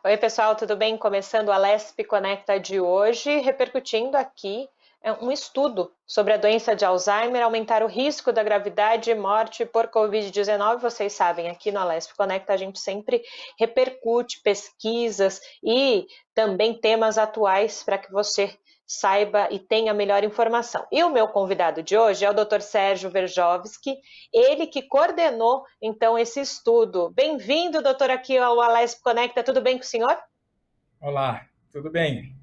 Oi, pessoal, tudo bem? Começando a Lesp Conecta de hoje, repercutindo aqui um estudo sobre a doença de Alzheimer, aumentar o risco da gravidade e morte por Covid-19. Vocês sabem, aqui no Alesp Conecta a gente sempre repercute pesquisas e também temas atuais para que você saiba e tenha melhor informação. E o meu convidado de hoje é o Dr. Sérgio Verjovski, ele que coordenou, então, esse estudo. Bem-vindo, doutor, aqui ao Alesp Conecta. Tudo bem com o senhor? Olá, tudo bem?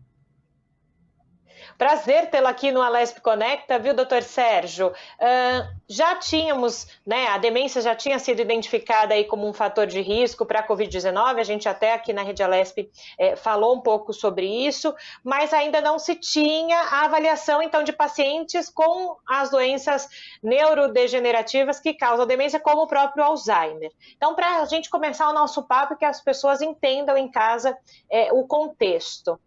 Prazer tê-lo aqui no Alesp Conecta, viu, doutor Sérgio? Já tínhamos, né, a demência já tinha sido identificada aí como um fator de risco para a Covid-19, a gente até aqui na Rede Alesp falou um pouco sobre isso, mas ainda não se tinha a avaliação, então, de pacientes com as doenças neurodegenerativas que causam demência, como o próprio Alzheimer. Então, para a gente começar o nosso papo, que as pessoas entendam em casa o contexto.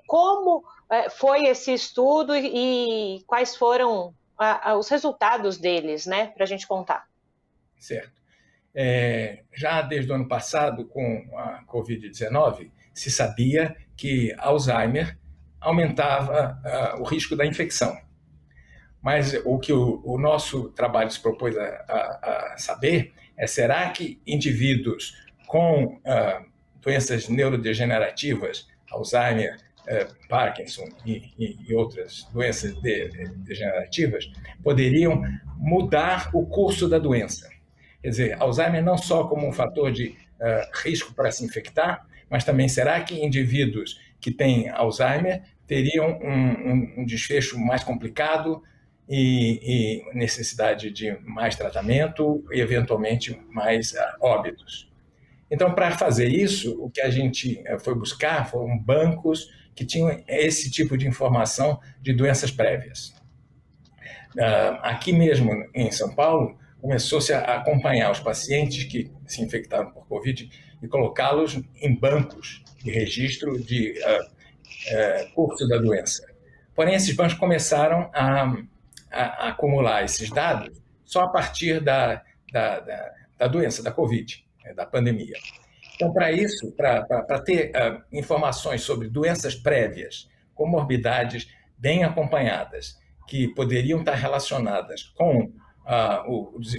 Como foi esse estudo e quais foram os resultados deles, né, para a gente contar? Certo. Já desde o ano passado, com a Covid-19, se sabia que Alzheimer aumentava o risco da infecção. Mas o que o nosso trabalho se propôs a saber é: será que indivíduos com doenças neurodegenerativas, Alzheimer, Parkinson e outras doenças degenerativas, poderiam mudar o curso da doença? Quer dizer, Alzheimer não só como um fator de risco para se infectar, mas também será que indivíduos que têm Alzheimer teriam um desfecho mais complicado e necessidade de mais tratamento e, eventualmente, mais óbitos? Então, para fazer isso, o que a gente foi buscar foram bancos que tinham esse tipo de informação de doenças prévias. Aqui mesmo em São Paulo, começou-se a acompanhar os pacientes que se infectaram por Covid e colocá-los em bancos de registro de curso da doença. Porém, esses bancos começaram a acumular esses dados só a partir da doença, da Covid, da pandemia. Então, para isso, para ter informações sobre doenças prévias, comorbidades bem acompanhadas, que poderiam estar relacionadas com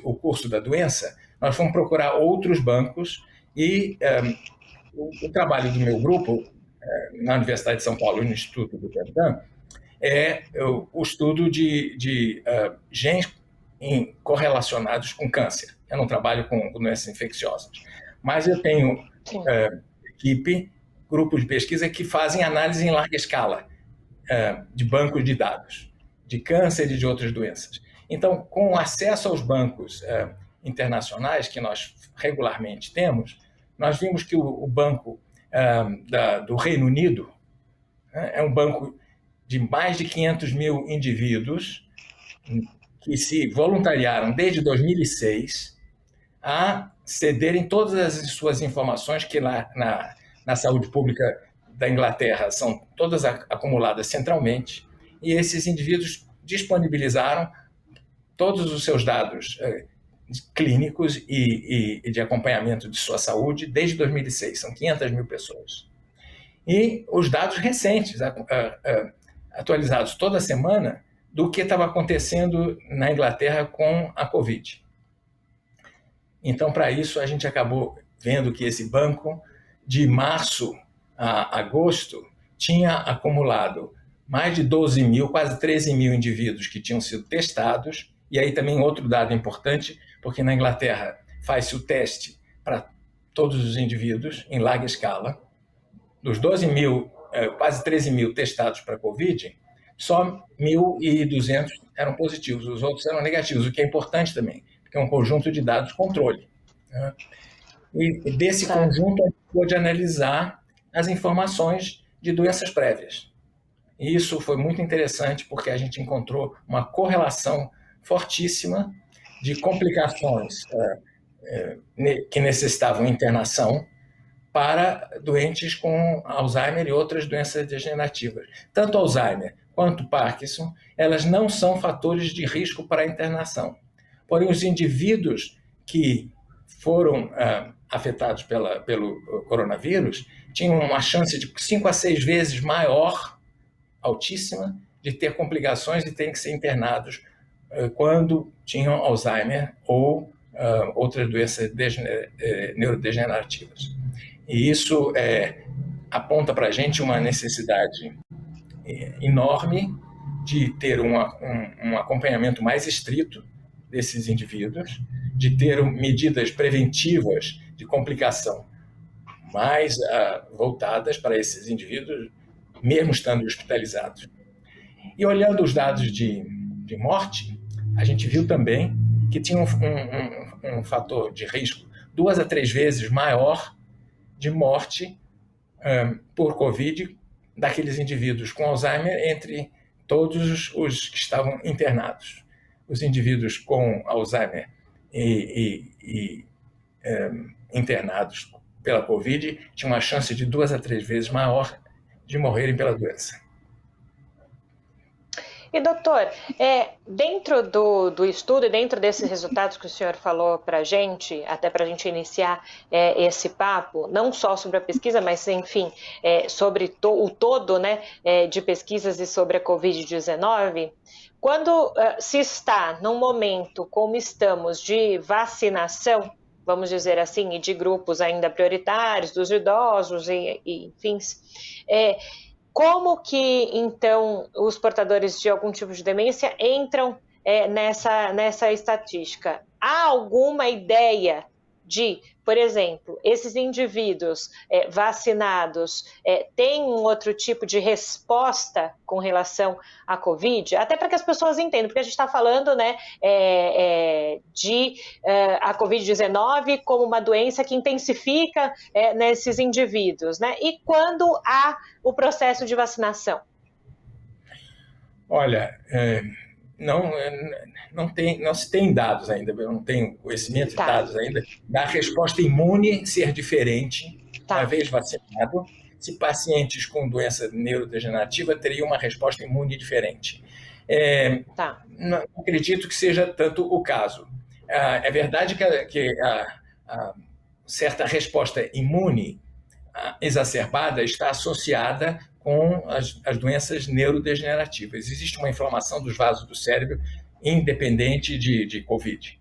o curso da doença, nós fomos procurar outros bancos e o trabalho do meu grupo, na Universidade de São Paulo, no Instituto do Butantan, é o estudo de genes correlacionados com câncer. Eu não trabalho com doenças infecciosas, mas eu tenho equipe, grupos de pesquisa que fazem análise em larga escala de bancos de dados, de câncer e de outras doenças. Então, com acesso aos bancos internacionais que nós regularmente temos, nós vimos que o banco do Reino Unido é um banco de mais de 500 mil indivíduos que se voluntariaram desde 2006 a cederem todas as suas informações que lá na saúde pública da Inglaterra são todas acumuladas centralmente, e esses indivíduos disponibilizaram todos os seus dados clínicos e de acompanhamento de sua saúde desde 2006, são 500 mil pessoas. E os dados recentes, atualizados toda semana, do que estava acontecendo na Inglaterra com a Covid. Então, para isso, a gente acabou vendo que esse banco, de março a agosto, tinha acumulado mais de 12 mil, quase 13 mil indivíduos que tinham sido testados. E aí também outro dado importante, porque na Inglaterra faz-se o teste para todos os indivíduos em larga escala. Dos 12 mil, quase 13 mil testados para a Covid, só 1.200 eram positivos, os outros eram negativos, o que é importante também, porque é um conjunto de dados controle. Né? E desse conjunto, a gente pôde analisar as informações de doenças prévias. E isso foi muito interessante, porque a gente encontrou uma correlação fortíssima de complicações que necessitavam internação para doentes com Alzheimer e outras doenças degenerativas. Tanto Alzheimer quanto Parkinson, elas não são fatores de risco para a internação. Porém, os indivíduos que foram afetados pelo coronavírus tinham uma chance de 5 a 6 vezes maior, altíssima, de ter complicações e terem que ser internados quando tinham Alzheimer ou outras doenças neurodegenerativas. E isso aponta para a gente uma necessidade enorme de ter um acompanhamento mais estrito desses indivíduos, de ter medidas preventivas de complicação mais voltadas para esses indivíduos, mesmo estando hospitalizados. E olhando os dados de morte, a gente viu também que tinha um fator de risco 2 a 3 vezes maior de morte por Covid daqueles indivíduos com Alzheimer entre todos os que estavam internados. Os indivíduos com Alzheimer internados pela Covid tinham uma chance de 2 a 3 vezes maior de morrerem pela doença. E, doutor, dentro do estudo e dentro desses resultados que o senhor falou para a gente, até para a gente iniciar esse papo, não só sobre a pesquisa, mas, enfim, sobre o todo, né, de pesquisas e sobre a Covid-19, quando se está num momento como estamos de vacinação, vamos dizer assim, e de grupos ainda prioritários, dos idosos e enfim, como que, então, os portadores de algum tipo de demência entram nessa estatística? Há alguma ideia de, por exemplo, esses indivíduos vacinados têm um outro tipo de resposta com relação à Covid? Até para que as pessoas entendam, porque a gente está falando, né, de a Covid-19 como uma doença que intensifica nesses indivíduos, né? E quando há o processo de vacinação? Olha, não se tem dados ainda, eu não tenho conhecimento de dados ainda, da resposta imune ser diferente uma vez vacinado, se pacientes com doença neurodegenerativa teriam uma resposta imune diferente. Não acredito que seja tanto o caso. É verdade que a certa resposta imune exacerbada está associada com as doenças neurodegenerativas. Existe uma inflamação dos vasos do cérebro independente de Covid.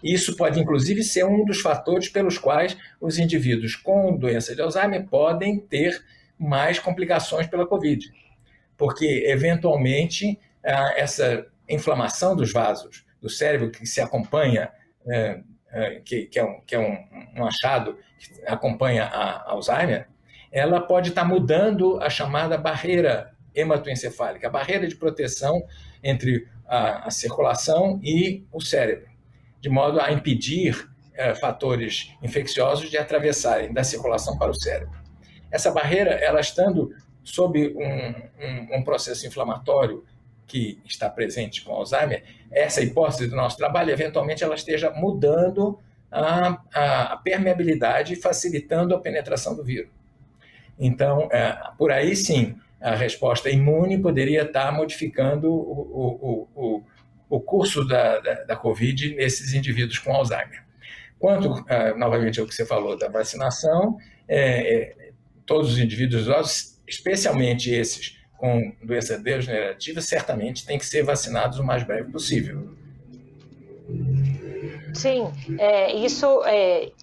Isso pode, inclusive, ser um dos fatores pelos quais os indivíduos com doença de Alzheimer podem ter mais complicações pela Covid, porque, eventualmente, essa inflamação dos vasos do cérebro que se acompanha, que é um achado que acompanha a Alzheimer, ela pode estar mudando a chamada barreira hematoencefálica, a barreira de proteção entre a circulação e o cérebro, de modo a impedir fatores infecciosos de atravessarem da circulação para o cérebro. Essa barreira, ela estando sob um processo inflamatório que está presente com Alzheimer, essa hipótese do nosso trabalho, eventualmente ela esteja mudando a permeabilidade e facilitando a penetração do vírus. Então, por aí sim, a resposta imune poderia estar modificando o curso da Covid nesses indivíduos com Alzheimer. Quanto, novamente, ao que você falou da vacinação, todos os indivíduos idosos, especialmente esses com doença degenerativa, certamente têm que ser vacinados o mais breve possível. Sim,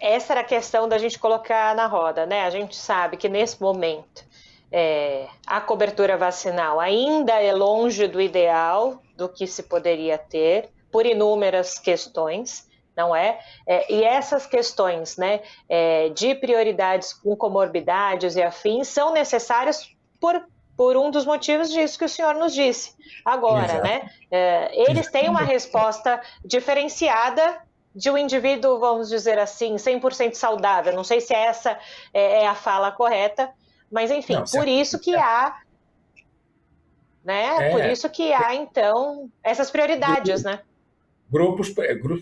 essa era a questão da gente colocar na roda, né? A gente sabe que nesse momento a cobertura vacinal ainda é longe do ideal, do que se poderia ter, por inúmeras questões, não é? E essas questões, né, de prioridades com comorbidades e afins são necessárias por um dos motivos disso que o senhor nos disse agora, exato, né? Eles têm uma resposta diferenciada de um indivíduo, vamos dizer assim, 100% saudável. Não sei se essa é a fala correta, mas enfim, não, por isso que há, né? Por isso que há, então, essas prioridades, né? Grupos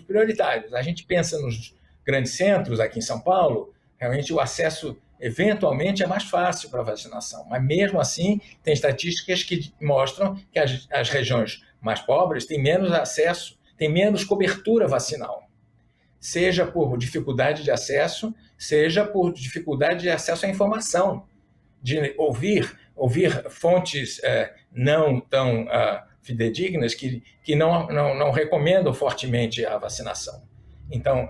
prioritários. A gente pensa nos grandes centros aqui em São Paulo, realmente o acesso eventualmente é mais fácil para a vacinação, mas mesmo assim tem estatísticas que mostram que as regiões mais pobres têm menos acesso, têm menos cobertura vacinal. seja por dificuldade de acesso, seja por dificuldade de acesso à informação, de ouvir fontes não tão fidedignas que não recomendam fortemente a vacinação. Então,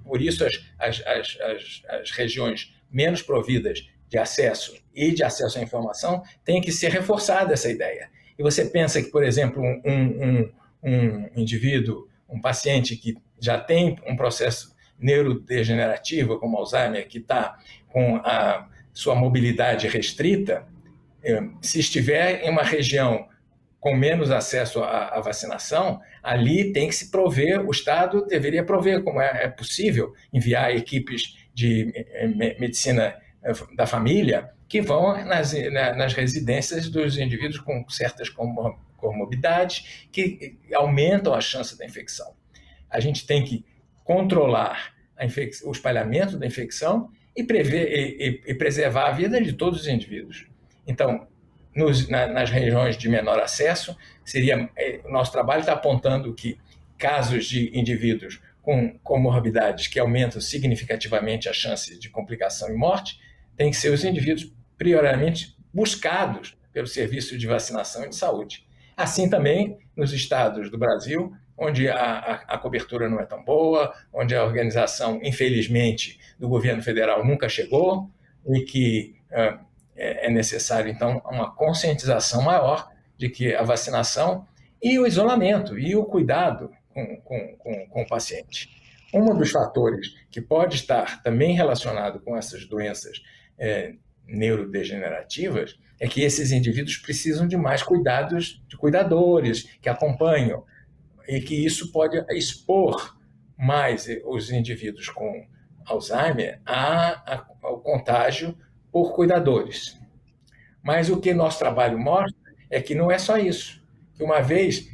por isso as regiões menos providas de acesso e de acesso à informação tem que ser reforçada essa ideia. E você pensa que, por exemplo, um indivíduo, um paciente que já tem um processo neurodegenerativo, como Alzheimer, que está com a sua mobilidade restrita, se estiver em uma região com menos acesso à vacinação, ali tem que se prover, o Estado deveria prover, como é possível, enviar equipes de medicina da família que vão nas residências dos indivíduos com certas comorbidades que aumentam a chance da infecção. A gente tem que controlar o espalhamento da infecção e preservar a vida de todos os indivíduos. Então, nas regiões de menor acesso, o nosso trabalho está apontando que casos de indivíduos com comorbidades que aumentam significativamente a chance de complicação e morte têm que ser os indivíduos prioritariamente buscados pelo Serviço de Vacinação e de Saúde. Assim também nos estados do Brasil, onde a cobertura não é tão boa, onde a organização, infelizmente, do governo federal nunca chegou e que é necessário, então, uma conscientização maior de que a vacinação e o isolamento e o cuidado com o paciente. Um dos fatores que pode estar também relacionado com essas doenças neurodegenerativas é que esses indivíduos precisam de mais cuidados, de cuidadores que acompanham, e que isso pode expor mais os indivíduos com Alzheimer ao contágio por cuidadores. Mas o que nosso trabalho mostra é que não é só isso, que uma vez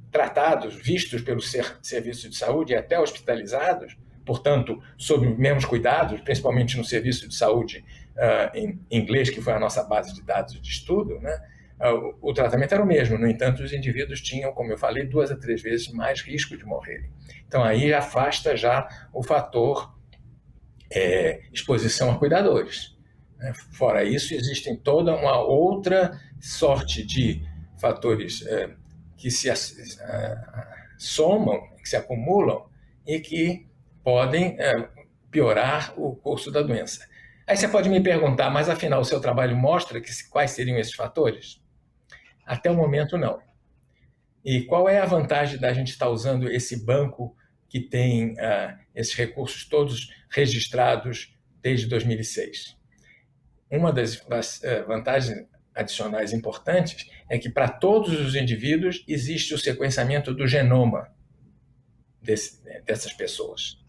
tratados, vistos pelo serviço de saúde e até hospitalizados, portanto, sob mesmos cuidados, principalmente no serviço de saúde em inglês, que foi a nossa base de dados de estudo, né? O tratamento era o mesmo, no entanto, os indivíduos tinham, como eu falei, 2 a 3 vezes mais risco de morrerem. Então, aí afasta já o fator exposição a cuidadores. Fora isso, existem toda uma outra sorte de fatores que se somam, que se acumulam e que podem piorar o curso da doença. Aí você pode me perguntar, mas afinal o seu trabalho mostra quais seriam esses fatores? Até o momento, não. E qual é a vantagem da gente estar usando esse banco que tem esses recursos todos registrados desde 2006? Uma das vantagens adicionais importantes é que para todos os indivíduos existe o sequenciamento do genoma dessas pessoas.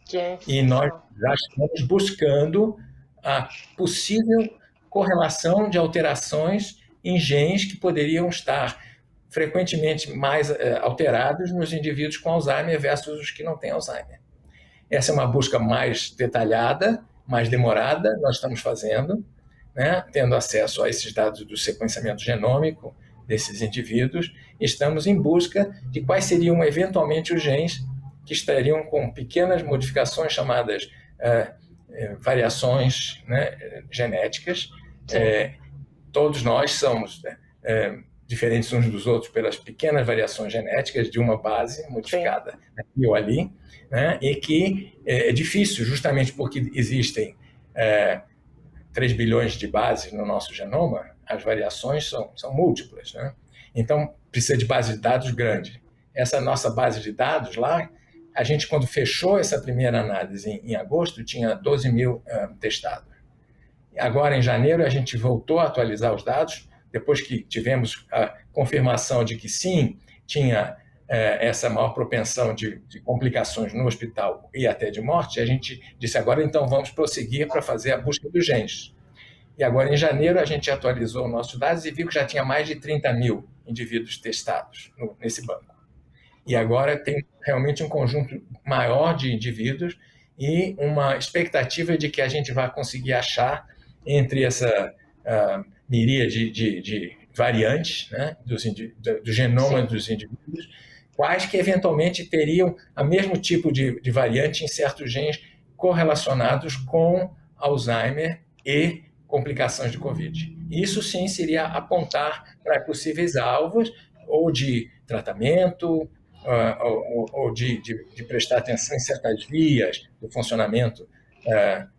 E nós já estamos buscando a possível correlação de alterações em genes que poderiam estar frequentemente mais alterados nos indivíduos com Alzheimer versus os que não têm Alzheimer. Essa é uma busca mais detalhada, mais demorada, nós estamos fazendo, né, tendo acesso a esses dados do sequenciamento genômico desses indivíduos, estamos em busca de quais seriam eventualmente os genes que estariam com pequenas modificações chamadas variações, né, genéticas. Todos nós somos diferentes uns dos outros pelas pequenas variações genéticas de uma base modificada aqui ou ali, né, e que é difícil, justamente porque existem 3 bilhões de bases no nosso genoma, as variações são múltiplas, né? Então, precisa de base de dados grande. Essa nossa base de dados lá, a gente, quando fechou essa primeira análise em agosto, tinha 12 mil testados. Agora, em janeiro, a gente voltou a atualizar os dados, depois que tivemos a confirmação de que sim, tinha essa maior propensão de complicações no hospital e até de morte, a gente disse, agora então vamos prosseguir para fazer a busca dos genes. E agora, em janeiro, a gente atualizou nossos dados e viu que já tinha mais de 30 mil indivíduos testados nesse banco. E agora tem realmente um conjunto maior de indivíduos e uma expectativa de que a gente vai conseguir achar entre essa miríade de variantes, né, do genoma dos indivíduos, quais que eventualmente teriam o mesmo tipo de variante em certos genes correlacionados com Alzheimer e complicações de Covid. Isso sim seria apontar para possíveis alvos ou de tratamento, ou de prestar atenção em certas vias do funcionamento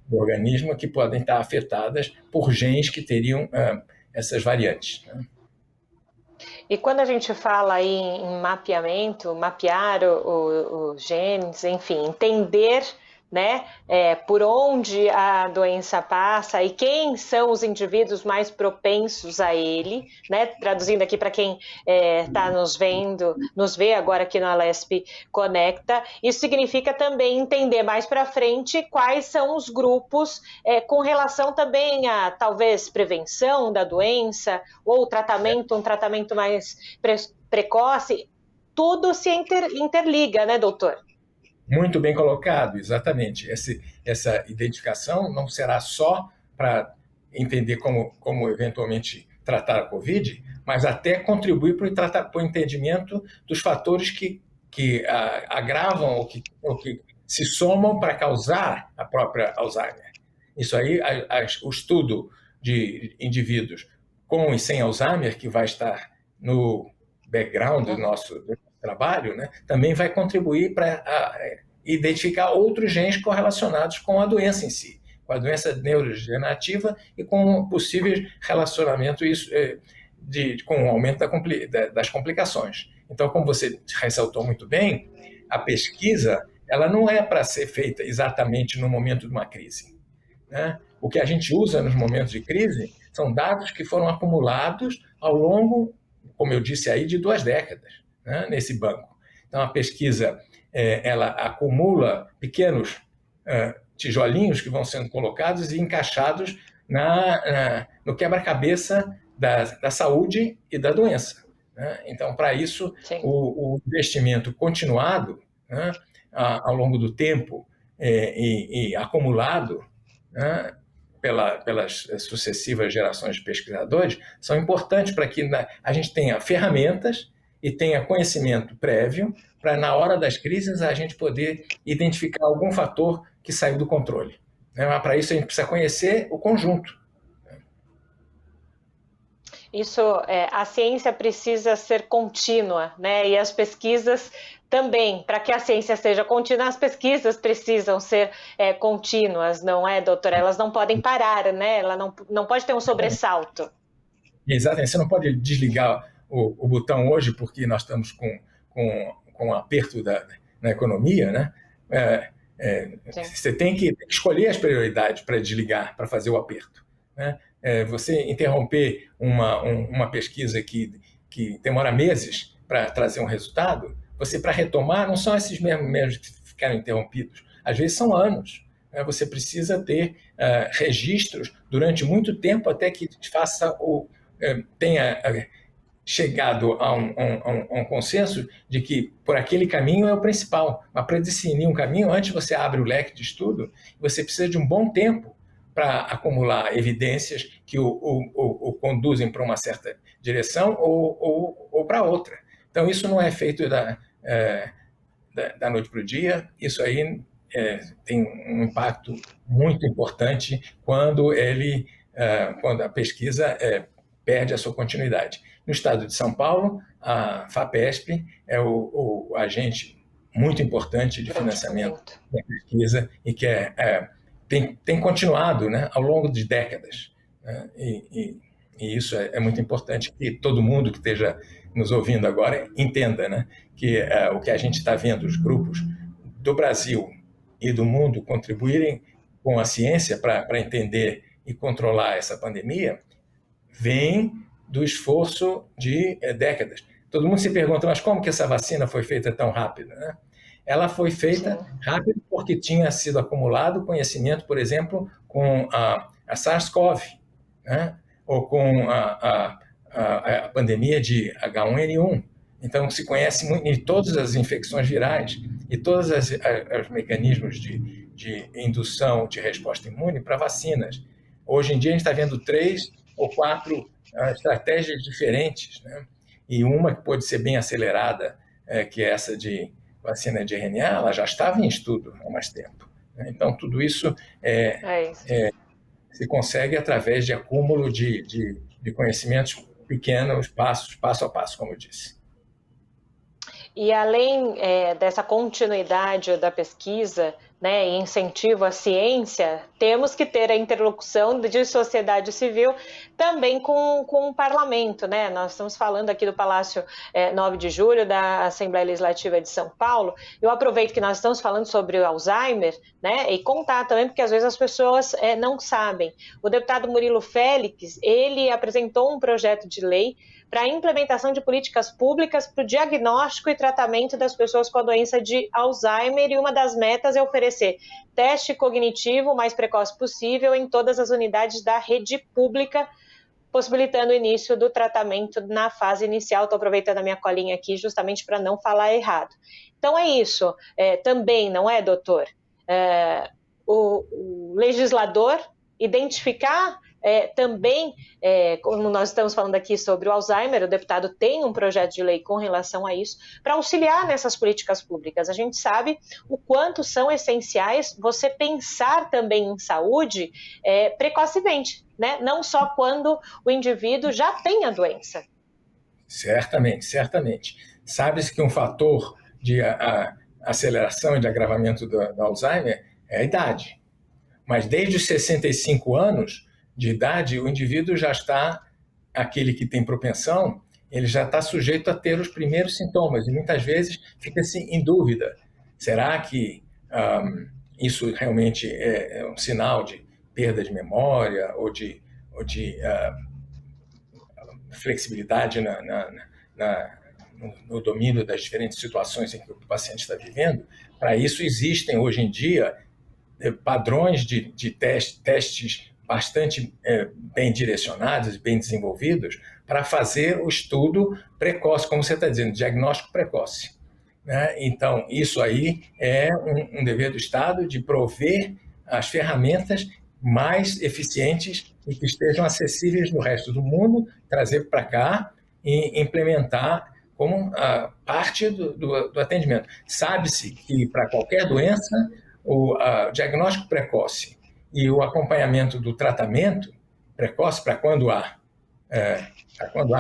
do organismo que podem estar afetadas por genes que teriam essas variantes. E quando a gente fala aí em mapeamento, mapear os genes, enfim, entender, né, por onde a doença passa e quem são os indivíduos mais propensos a ele, né, traduzindo aqui para quem está nos vendo, nos vê agora aqui no Alesp Conecta, isso significa também entender mais para frente quais são os grupos com relação também a talvez prevenção da doença ou tratamento, um tratamento mais precoce, tudo se interliga, né, doutor? Muito bem colocado, exatamente. Essa identificação não será só para entender como eventualmente tratar a Covid, mas até contribuir para o entendimento dos fatores que agravam ou que se somam para causar a própria Alzheimer. Isso aí, o estudo de indivíduos com e sem Alzheimer, que vai estar no background do nosso trabalho, né, também vai contribuir para identificar outros genes correlacionados com a doença em si, com a doença neurodegenerativa e com possíveis relacionamento com o aumento das complicações. Então, como você ressaltou muito bem, a pesquisa ela não é para ser feita exatamente no momento de uma crise, né? O que a gente usa nos momentos de crise são dados que foram acumulados ao longo, como eu disse aí, de 2 décadas, né, nesse banco. Então, a pesquisa ela acumula pequenos tijolinhos que vão sendo colocados e encaixados no quebra-cabeça da saúde e da doença, né? Então, para isso, o investimento continuado, né, ao longo do tempo e acumulado, né, pelas sucessivas gerações de pesquisadores, são importantes para que a gente tenha ferramentas e tenha conhecimento prévio para, na hora das crises, a gente poder identificar algum fator que saiu do controle, né? Mas, para isso, a gente precisa conhecer o conjunto. Isso, a ciência precisa ser contínua, né? E as pesquisas também, para que a ciência seja contínua, as pesquisas precisam ser contínuas, não é, doutora? Elas não podem parar, né? Ela não pode ter um sobressalto. Exatamente, você não pode desligar o botão hoje porque nós estamos com um aperto na economia, né? Você tem que escolher as prioridades para desligar, para fazer o aperto, né? Você interromper uma pesquisa que demora meses para trazer um resultado, você, para retomar, não são esses mesmos que ficaram interrompidos, às vezes são anos, né? Você precisa ter registros durante muito tempo até que tenha chegado a um consenso de que por aquele caminho é o principal. Mas para definir um caminho, antes você abre o leque de estudo, você precisa de um bom tempo para acumular evidências que o conduzem para uma certa direção ou para outra. Então, isso não é feito da noite para o dia, isso aí tem um impacto muito importante quando a pesquisa perde a sua continuidade. No estado de São Paulo, a FAPESP é o agente muito importante de financiamento da pesquisa e que tem continuado, né, ao longo de décadas, né? E isso é muito importante que todo mundo que esteja nos ouvindo agora entenda, né, que o que a gente está vendo, os grupos do Brasil e do mundo contribuírem com a ciência para entender e controlar essa pandemia, vem do esforço de décadas. Todo mundo se pergunta, mas como que essa vacina foi feita tão rápido, né? Ela foi feita rápido porque tinha sido acumulado conhecimento, por exemplo, com a SARS-CoV, né? Ou com a pandemia de H1N1. Então, se conhece muito em todas as infecções virais e todos os mecanismos de indução de resposta imune para vacinas. Hoje em dia, a gente está vendo 3 ou 4 estratégias diferentes, né? E uma que pode ser bem acelerada que é essa de vacina de RNA, ela já estava em estudo há mais tempo. Então, tudo isso se consegue através de acúmulo de conhecimentos pequenos, passo a passo, como eu disse. E além dessa continuidade da pesquisa, né, e incentivo à ciência, temos que ter a interlocução de sociedade civil também com o parlamento, né? Nós estamos falando aqui do Palácio 9 de Julho, da Assembleia Legislativa de São Paulo. Eu aproveito que nós estamos falando sobre o Alzheimer, né, e contar também, porque às vezes as pessoas não sabem. O deputado Murilo Félix, ele apresentou um projeto de lei para a implementação de políticas públicas para o diagnóstico e tratamento das pessoas com a doença de Alzheimer, e uma das metas é oferecer teste cognitivo o mais precoce possível em todas as unidades da rede pública, possibilitando o início do tratamento na fase inicial. Estou aproveitando a minha colinha aqui justamente para não falar errado. Então é isso, também, não é, doutor? O legislador identificar também, como nós estamos falando aqui sobre o Alzheimer, o deputado tem um projeto de lei com relação a isso, para auxiliar nessas políticas públicas. A gente sabe o quanto são essenciais você pensar também em saúde precocemente, né? Não só quando o indivíduo já tem a doença. Certamente, certamente. Sabe-se que um fator de aceleração e de agravamento do Alzheimer é a idade. Mas desde os 65 anos de idade, o indivíduo já está, aquele que tem propensão, ele já está sujeito a ter os primeiros sintomas, e muitas vezes fica-se em dúvida. Será que isso realmente é um sinal de perda de memória ou de flexibilidade no domínio das diferentes situações em que o paciente está vivendo? Para isso existem, hoje em dia, padrões de testes bastante bem direcionados e bem desenvolvidos para fazer o estudo precoce, como você está dizendo, diagnóstico precoce, né? Então, isso aí é um dever do Estado de prover as ferramentas mais eficientes e que estejam acessíveis no resto do mundo, trazer para cá e implementar como parte do atendimento. Sabe-se que para qualquer doença, o diagnóstico precoce e o acompanhamento do tratamento precoce, para quando há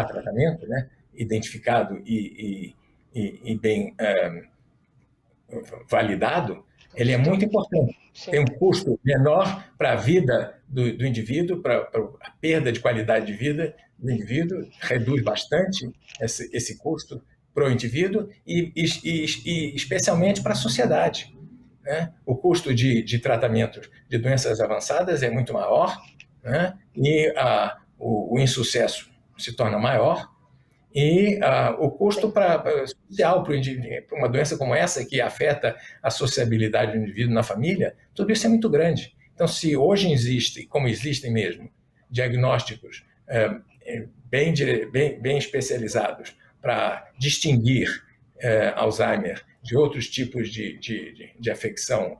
tratamento, né, identificado e bem validado, ele é muito importante. Sim. Tem um custo menor para a vida do indivíduo, para a perda de qualidade de vida do indivíduo, reduz bastante esse custo para o indivíduo e especialmente para a sociedade. Né? O custo de tratamento de doenças avançadas é muito maior, né? E o insucesso se torna maior, e o custo social para uma doença como essa, que afeta a sociabilidade do indivíduo na família, tudo isso é muito grande. Então, se hoje existe, como existem mesmo, diagnósticos bem especializados para distinguir Alzheimer de outros tipos de afecção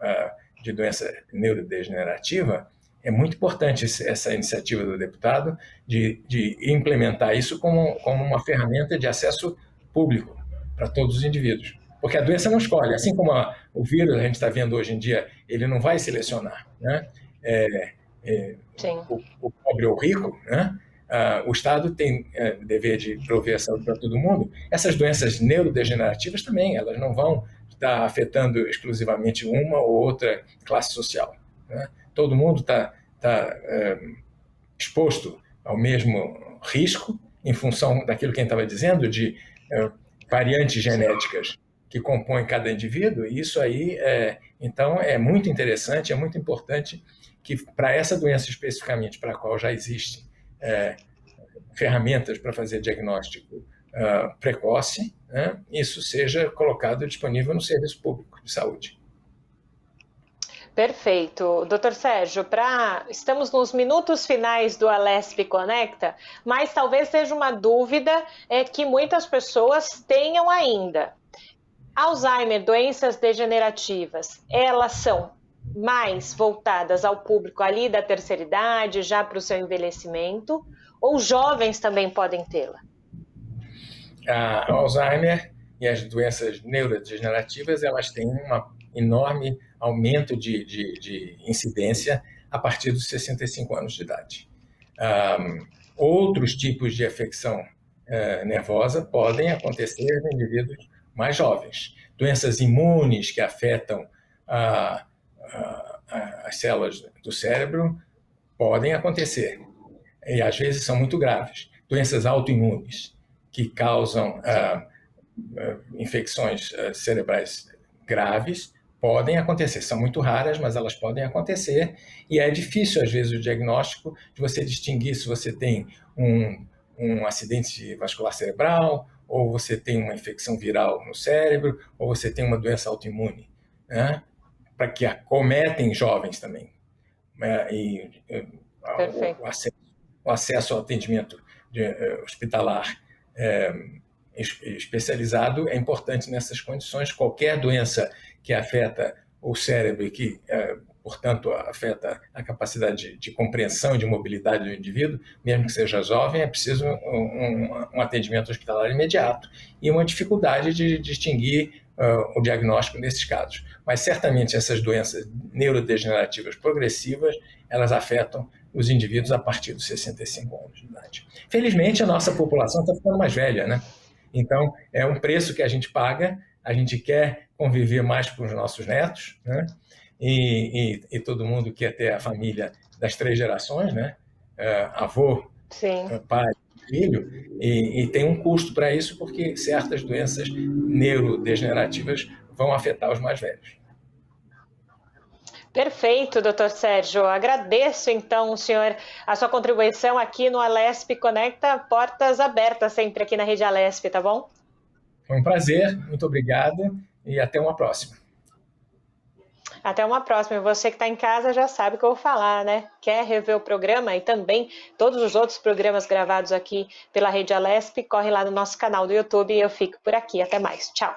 de doença neurodegenerativa, é muito importante essa iniciativa do deputado de implementar isso como uma ferramenta de acesso público para todos os indivíduos. Porque a doença não escolhe, assim como o vírus, a gente está vendo hoje em dia, ele não vai selecionar, né? O pobre ou o rico, né? O Estado tem dever de prover a saúde para todo mundo. Essas doenças neurodegenerativas também, elas não vão estar afetando exclusivamente uma ou outra classe social, né? Todo mundo está exposto ao mesmo risco em função daquilo que a gente estava dizendo, de variantes genéticas que compõem cada indivíduo, e isso aí, então, é muito interessante, é muito importante que para essa doença especificamente, para a qual já existem ferramentas para fazer diagnóstico precoce, né, isso seja colocado disponível no serviço público de saúde. Perfeito. Doutor Sérgio, estamos nos minutos finais do Alesp Conecta, mas talvez seja uma dúvida que muitas pessoas tenham ainda. Alzheimer, doenças degenerativas, elas são mais voltadas ao público ali da terceira idade, já para o seu envelhecimento, ou jovens também podem tê-la? A Alzheimer e as doenças neurodegenerativas, elas têm um enorme aumento de incidência a partir dos 65 anos de idade. Outros tipos de afecção nervosa podem acontecer em indivíduos mais jovens. Doenças imunes que afetam as células do cérebro podem acontecer, e às vezes são muito graves. Doenças autoimunes que causam infecções cerebrais graves podem acontecer. São muito raras, mas elas podem acontecer, e é difícil, às vezes, o diagnóstico de você distinguir se você tem um acidente vascular cerebral, ou você tem uma infecção viral no cérebro, ou você tem uma doença autoimune, né? Para que acometem jovens também. O acesso ao atendimento hospitalar especializado é importante nessas condições. Qualquer doença que afeta o cérebro e que, portanto, afeta a capacidade de compreensão e de mobilidade do indivíduo, mesmo que seja jovem, é preciso um atendimento hospitalar imediato e uma dificuldade de distinguir o diagnóstico nesses casos. Mas, certamente, essas doenças neurodegenerativas progressivas, elas afetam os indivíduos a partir dos 65 anos de idade. Felizmente, a nossa população está ficando mais velha, né? Então, é um preço que a gente paga, a gente quer conviver mais com os nossos netos, né? E todo mundo quer ter a família das 3 gerações, né? Avô, Sim. Pai, filho, e tem um custo para isso, porque certas doenças neurodegenerativas vão afetar os mais velhos. Perfeito, doutor Sérgio. Agradeço, então, senhor, a sua contribuição aqui no Alesp Conecta, portas abertas sempre aqui na Rede Alesp, tá bom? Foi um prazer, muito obrigado e até uma próxima. Até uma próxima. E você que está em casa já sabe o que eu vou falar, né? Quer rever o programa e também todos os outros programas gravados aqui pela Rede Alesp, corre lá no nosso canal do YouTube e eu fico por aqui. Até mais. Tchau.